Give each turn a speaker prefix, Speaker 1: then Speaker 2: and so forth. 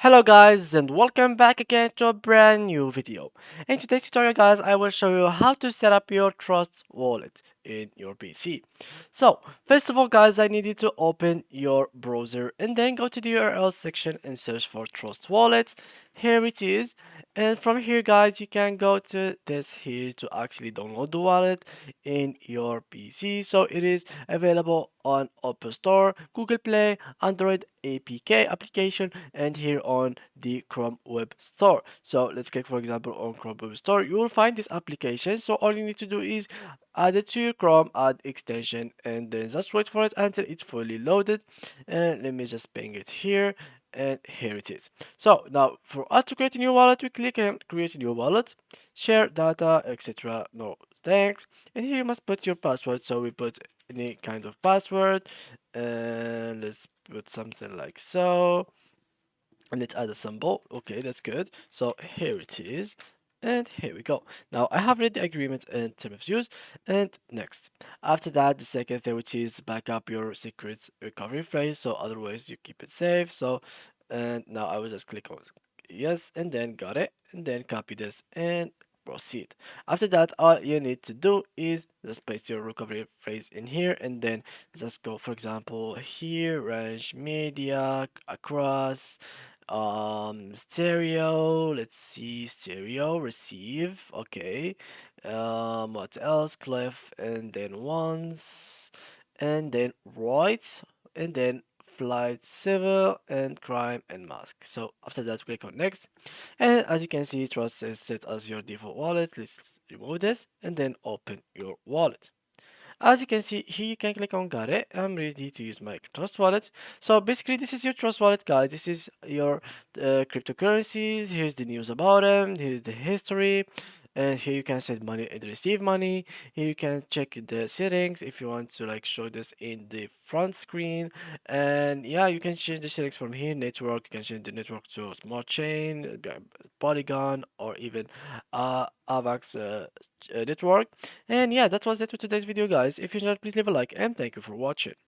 Speaker 1: Hello guys and welcome back again to a brand new video. In today's tutorial guys I will show you how to set up your Trust wallet in your PC. So first of all guys I need you to open your browser and then go to the URL section and search for Trust wallet. Here it is, and from here guys you can go to this here to actually download the wallet in your PC. So it is available on Apple Store, Google Play, Android APK application, and here on the Chrome Web Store. So let's click for example on Chrome Web Store. You will find this application. So all you need to do is add it to your Chrome, add extension, and then just wait for it until it's fully loaded. And let me just ping it here. And here it is. So now for us to create a new wallet, we click on create a new wallet, share data, etc. No thanks. And here you must put your password. So we put any kind of password, and let's put something like so, and let's add a symbol. Okay, that's good. So here it is, and here we go. Now I have read the agreement and term of use, and next. After that, the second thing, which is back up your secrets recovery phrase, so otherwise you keep it safe. So and now I will just click on yes, and then got it, and then copy this and proceed. After that, all you need to do is just paste your recovery phrase in here, and then just go for example here, range media across stereo, let's see, stereo receive, okay, what else, clef, and then once, and then right, and then flight civil and crime and mask. So after that click on next, and as you can see trust is set as your default wallet. Let's remove this and then open your wallet. As you can see here, you can click on got it. I'm ready to use my trust wallet. So basically this is your trust wallet guys. This is your cryptocurrencies. Here's the news about them. Here's the history, and here you can send money and receive money. Here you can check the settings if you want to like show this in the front screen. And yeah, you can change the settings from here. Network, you can change the network to smart chain, polygon, or even avax network. And yeah, that was it for today's video guys. If you enjoyed, please leave a like and thank you for watching.